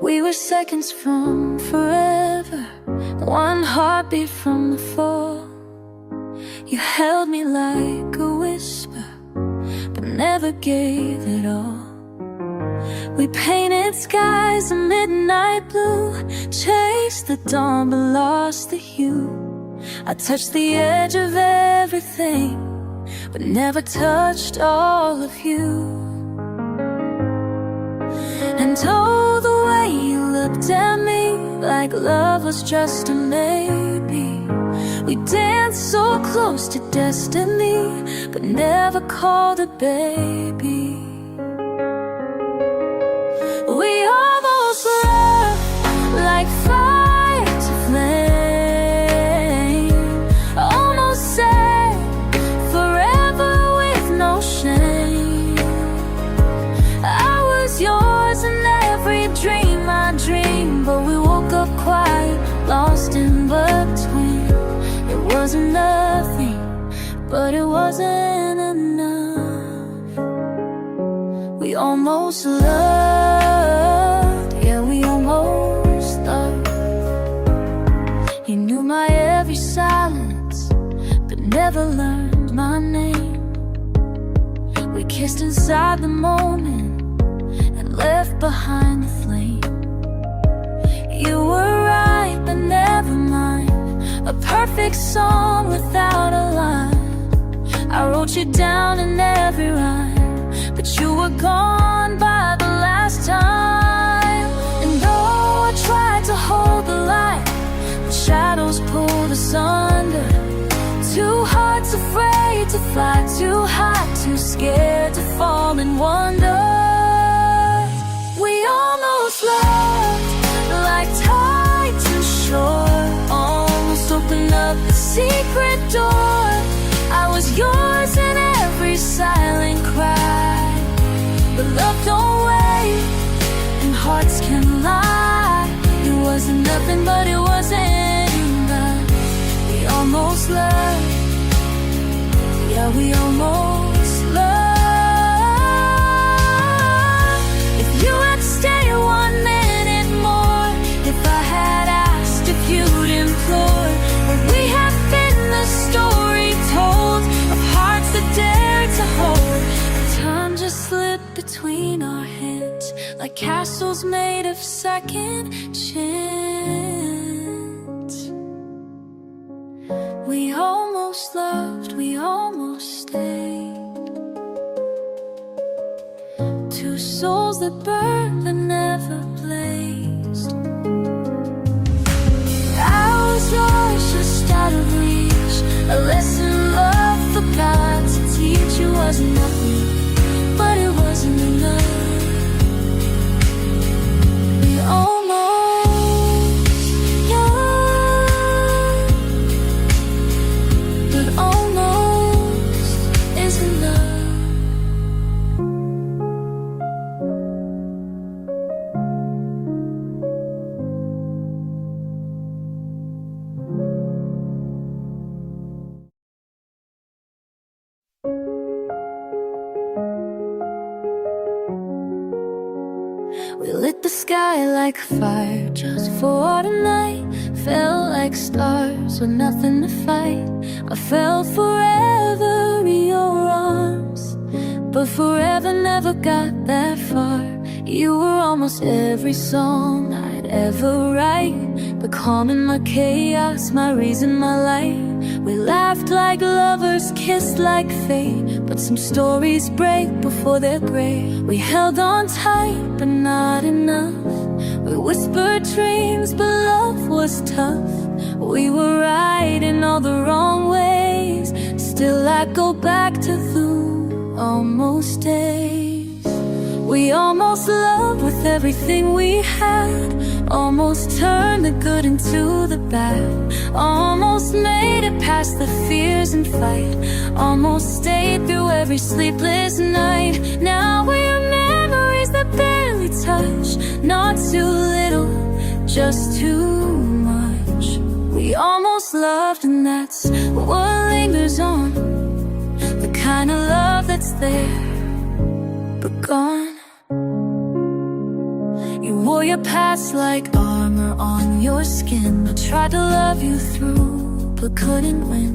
We were seconds from forever, one heartbeat from the fall. You held me like a whisper, but never gave it all. We painted skies a midnight blue, chased the dawn but lost the hue. I touched the edge of everything, but never touched all of you. And oh, the way you looked at me, like love was just a maybe. We danced so close to destiny, but never called it baby. We almost loved like fire to flame, almost said forever with no shame. I was yours in every dream I dreamed, but we woke up quiet, lost in between. It wasn't nothing, but it wasn't enough. We almost loved, yeah, we almost loved. You knew my every silence, but never learned my name. We kissed inside the moment and left behind the flame. You were right, but never mind, a perfect song without a line. I wrote you down in every rhyme, but you were gone by the last time. And though I tried to hold the light, the shadows pulled us under. Two hearts afraid to fly too high, too scared to fall and wonder. We almost loved like tied to shore, almost opened up the secret door. I was yours in every silent cry, but love don't wait and hearts can lie. It wasn't nothing, but it wasn't enough. We almost loved, yeah, we almost loved. If you had stayed 1 minute more, if I had asked, if you'd implored, would we have been the story told of hearts that dared to hold? Time just slipped between our hands like castles made of second chance. We almost loved, we almost stayed. Two souls that burned but never blazed. I was yours, just out of reach, a lesson love forgot to teach. You wasn't nothing, but it wasn't enough. We almost young, but almost is enough. We lit the sky like a fire just for tonight. Felt like stars with nothing to fight. I felt forever in your arms, but forever never got that far. You were almost every song I'd ever write, but calm in my chaos, my reason, my light. We laughed like lovers, kissed like fate, but some stories break before they're great. We held on tight, but not enough. We whispered dreams, but love was tough. We were right in all the wrong ways. Still I go back to the almost days. We almost loved with everything we had, almost turned the good into the bad, almost made it past the fears and fight, almost stayed through every sleepless night. Now we're memories that barely touch, not too little, just too much. We almost loved, and that's what lingers on, the kind of love that's there but gone. You wore your past like armor on your skin. I tried to love you through, but couldn't win.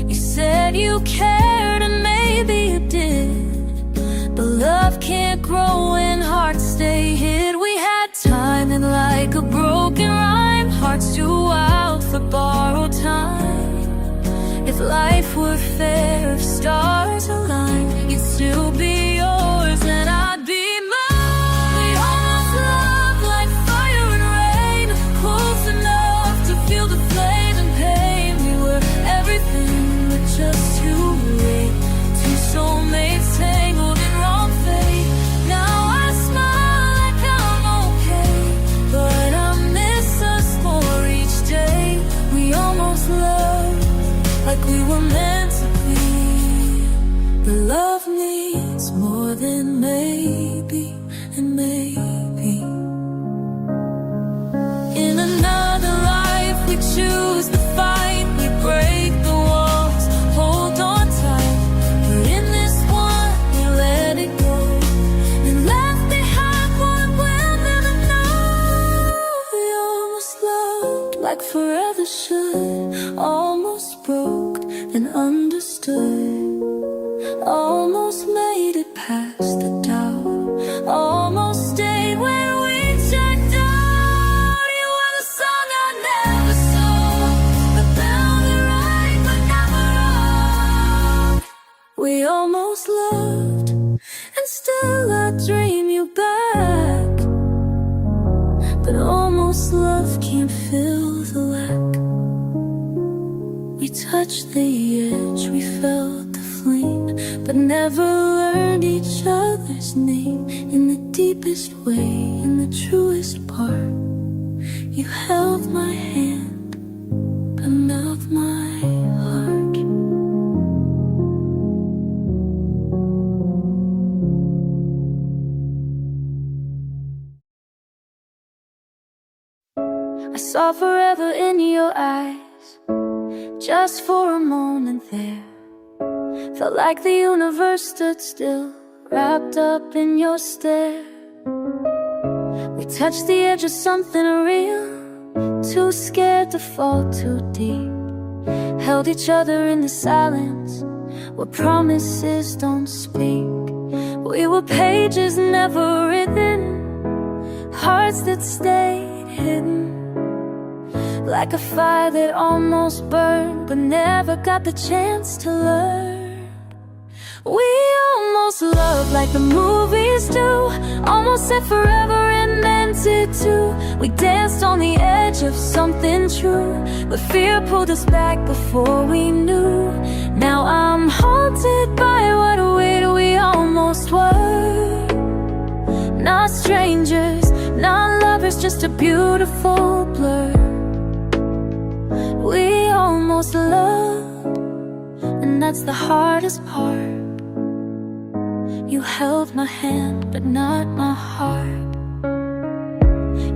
You said you cared, and maybe you did, but love can't grow when hearts stay hid. We had timing like a broken rhyme, hearts too wild for borrowed time. If life were fair, if stars aligned, you'd still be yours and I'd be mine. We almost loved like fire and rain, close enough to feel the flame and pain. We were everything, but just too late. Two soulmates tangled in wrong fate. Now I smile like I'm okay, but I miss us more each day. We almost loved like we were meant to be. But love needs more than maybe and maybe. In another life we choose the fight, we break the walls, hold on tight. But in this one we let it go and left behind what we'll never know. We almost loved like forever should, almost broke and understood, almost made it past the doubt, almost stayed when we checked out. You were the song I never saw, I found it right but never wrong. We almost loved, and still I dream you back, but almost love can't fill the lack. We touched the edge, we felt the flame, but never learned each other's name. In the deepest way, in the truest part, you held my hand, but not my heart. I saw forever in your eyes, just for a moment there. Felt like the universe stood still, wrapped up in your stare. We touched the edge of something real, too scared to fall too deep. Held each other in the silence, where promises don't speak. We were pages never written, hearts that stayed hidden, like a fire that almost burned, but never got the chance to learn. We almost loved like the movies do, almost said forever and meant it too. We danced on the edge of something true, but fear pulled us back before we knew. Now I'm haunted by what we almost were. Not strangers, not lovers, just a beautiful blur. We almost loved, and that's the hardest part. You held my hand, but not my heart.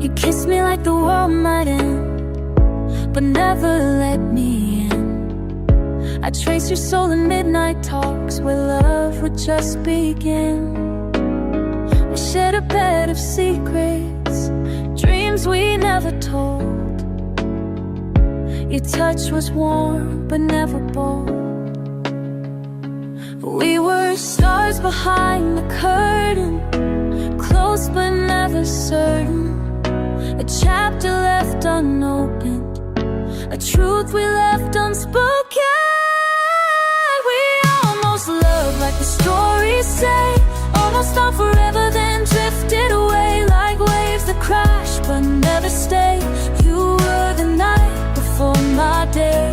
You kissed me like the world might end, but never let me in. I traced your soul in midnight talks, where love would just begin. We shared a bed of secrets, dreams we never told. Your touch was warm, but never bold. We were stars behind the curtain, close but never certain. A chapter left unopened, a truth we left unspoken. We almost loved like the stories say, almost on forever then drifted away, like waves that crash but never stay. You were the night before my day.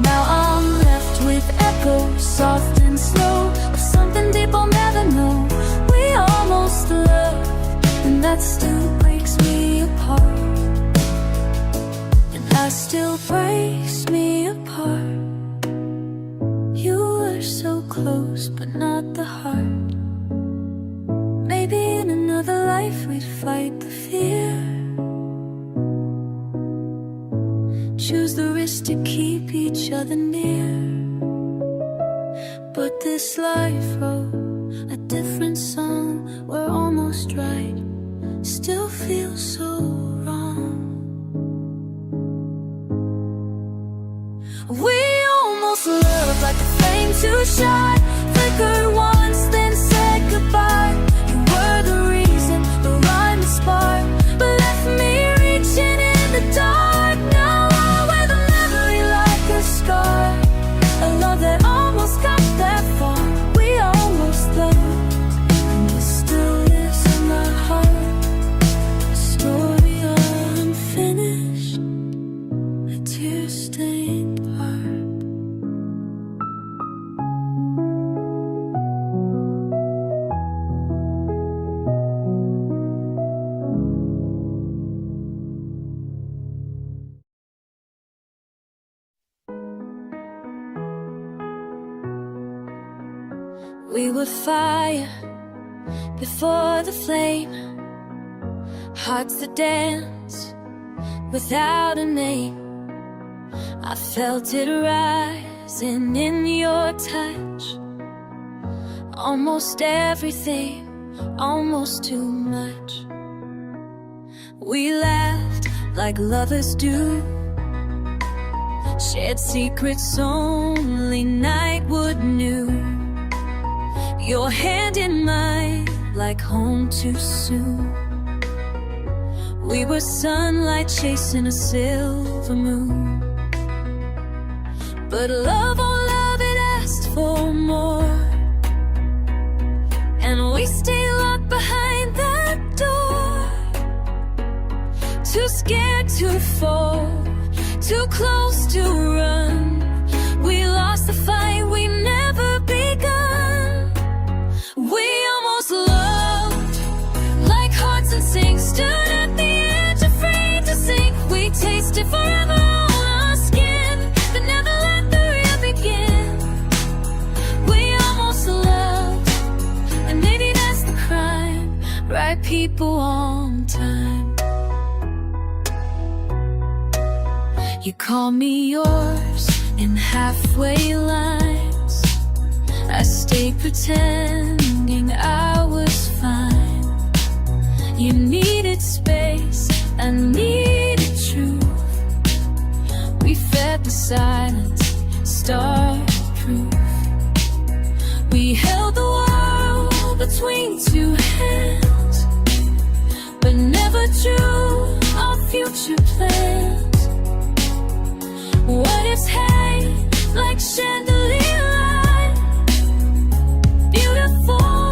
Now I'm left with echoes, soft and slow, of something deep I'll never know. We almost loved, and that still breaks me apart. And that still breaks me apart. You were so close, but not the heart. Maybe in another life we'd fight the fear, choose the risk to keep each other near. But this life wrote a different song. We're almost right, still feel so We were fire before the flame, hearts that dance without a name. I felt it rising in your touch, almost everything, almost too much. We laughed like lovers do, shared secrets only nightwood knew. Your hand in mine, like home too soon. We were sunlight chasing a silver moon. But love, oh love, it asked for more, and we stayed locked behind that door. Too scared to fall, too close to run. We lost the fight we never begun. We almost loved, like hearts in sync, stood at the edge afraid to sink. We tasted forever on our skin, but never let the real begin. We almost loved, and maybe that's the crime, right people on time. You call me yours in halfway lines. I stayed pretending I was fine. You needed space, I needed truth. We fed the silence, star-proof. We held the world between two hands, but never drew our future plans. What ifs hang like chandelier light, beautiful,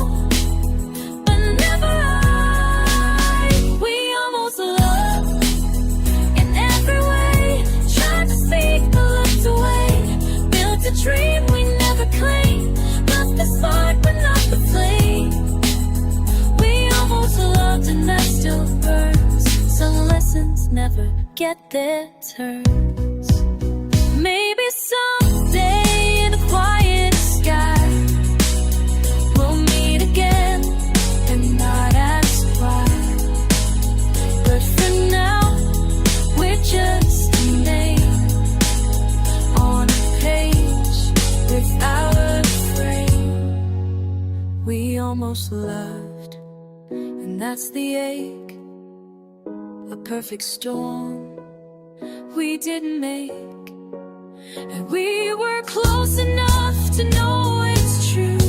but never right. We almost loved in every way, tried to speak but looked away. Built a dream we never claimed, left the spark but not the flame. We almost loved and that still burns. Some lessons never get their turns. Maybe someday in the quiet sky we'll meet again and not ask why. But for now, we're just a name on a page without a frame. We almost loved, and that's the ache, a perfect storm we didn't make. And we were close enough to know it's true,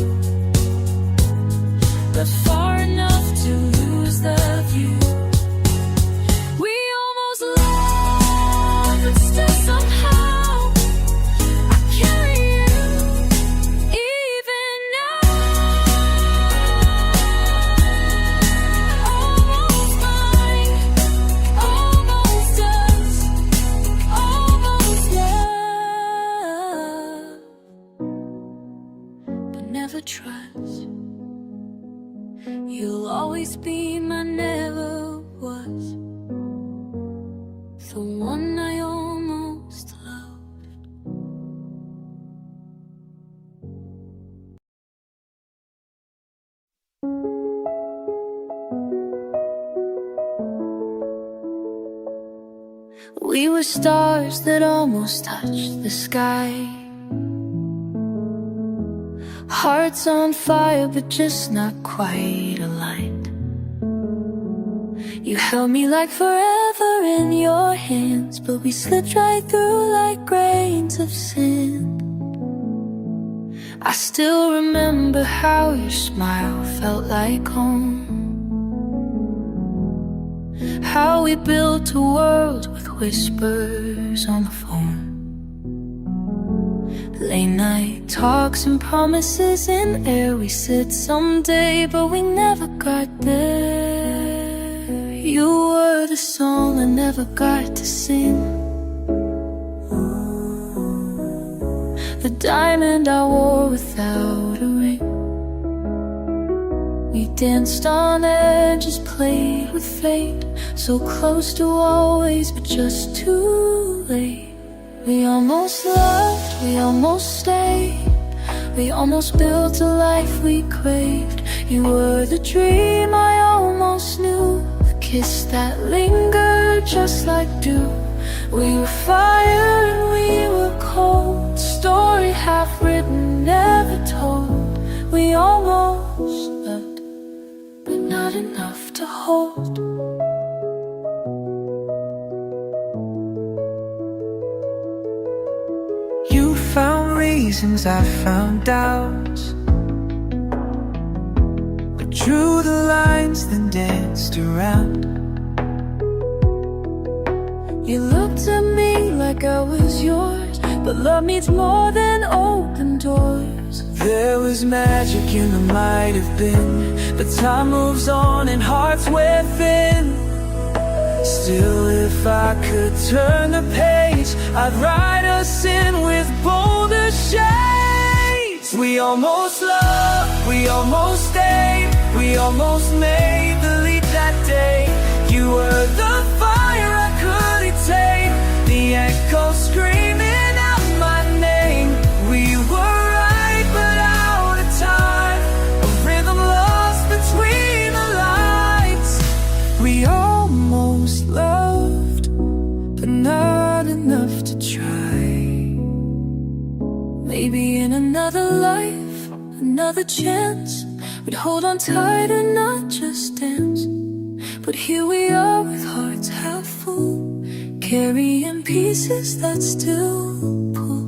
but far enough to lose the view. We almost loved, but still somehow I carry you even now. Almost mine, almost us, almost love, but never trust. You'll always be my never was, the one I almost loved. We were stars that almost touched the sky, hearts on fire but just not quite aligned. You held me like forever in your hands, but we slipped right through like grains of sand. I still remember how your smile felt like home, how we built a world with whispers on the phone. Late night talks and promises in air. We said someday, but we never got there. You were the song I never got to sing, the diamond I wore without a ring. We danced on edges, played with fate, so close to always, but just too late. We almost loved, we almost stayed, We almost built a life we craved. You were the dream I almost knew, a kiss that lingered just like dew. We were fire and we were cold, story half written, never told. We almost loved, but not enough to hold. You found reasons, I found doubts, but drew the lines, then danced around. You looked at me like I was yours, but love needs more than open doors. There was magic in the might have been, but time moves on and hearts wear thin. Still, if I could turn the page, I'd write us in with bolder shades. We almost loved, we almost stayed, we almost made the leap that day. You were the fire I couldn't take, the echo screaming out my name. We were right but out of time, a rhythm lost between the lines. We almost loved, but not enough to try. Maybe in another life, another chance, we'd hold on tight and not just dance. But here we are with hearts half full, carrying pieces that still pull.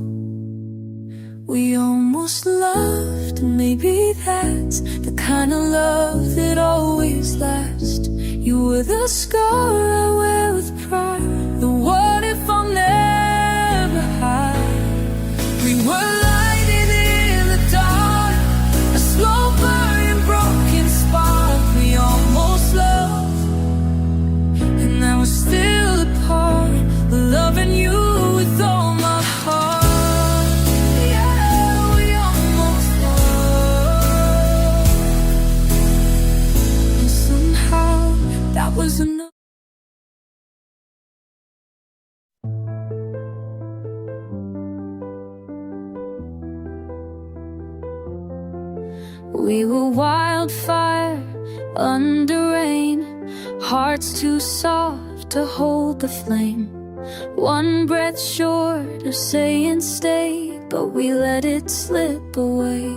We almost loved, and maybe that's the kind of love that always lasts. You were the scar I wear with pride, the what if I'll never hide. We were lighting in the dark, a slow burning broken spark. We almost loved, and now we're still apart, loving you with all my heart. Yeah, we almost loved, and somehow that was enough. We were wildfire under rain, hearts too soft to hold the flame. One breath short of saying stay, but we let it slip away.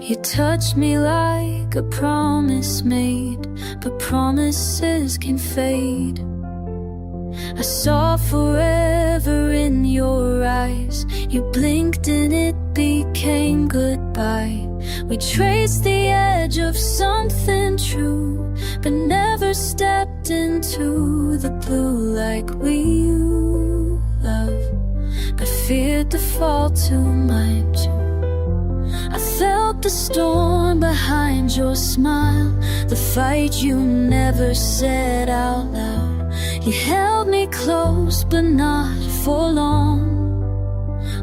You touched me like a promise made, but promises can fade. I saw forever in your eyes, you blinked and it became goodbye. We traced the edge of something true, but never stepped into the blue like we love, but feared to fall too much. I felt the storm behind your smile, the fight you never said out loud. You held me close but not for long,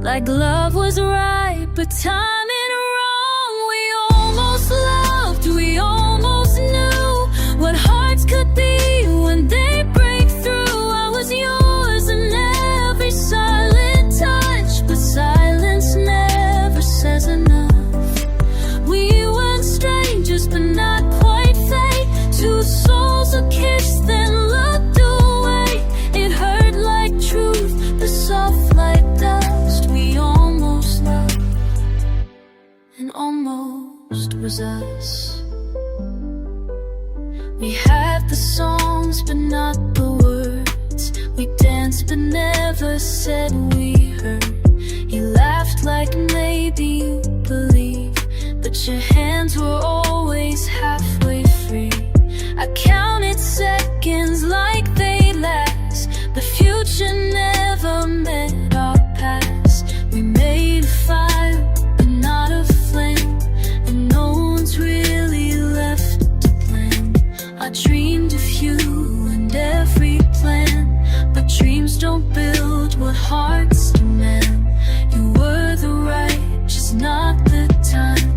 like love was right but timing wrong. We almost loved, we almost knew what hearts could be when they break through. I was yours in every silent touch, but silence never says enough. We weren't strangers but not quite fate, two souls a kiss then looked away. It hurt like truth, but soft like dust. We almost loved, and almost was us. We had the songs but not the words, we danced but never said we heard. You laughed like maybe you believe, but your hands were always halfway free. I counted seconds like they last, the future never met our past. We made a fire but not a flame, and no one's really left to blame. I dreamed of you and every plan, but dreams don't build what hearts demand. You were the right, just not the time.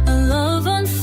A love unfolded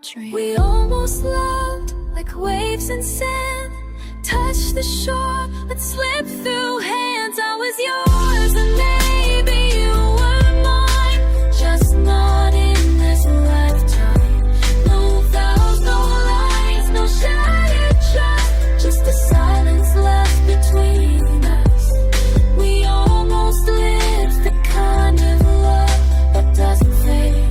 dream. We almost loved like waves in sand, touched the shore but slipped through hands. I was yours and maybe you were mine, just not in this lifetime. No vows, no lies, no shattered trust, just the silence left between us. We almost lived the kind of love that doesn't fade.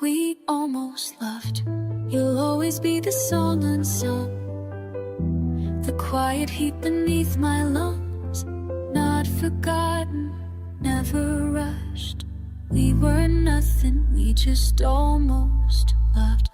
We almost loved. You'll always be the song unsung, the quiet heat beneath my lungs, not forgotten, never rushed. We were nothing, we just almost loved.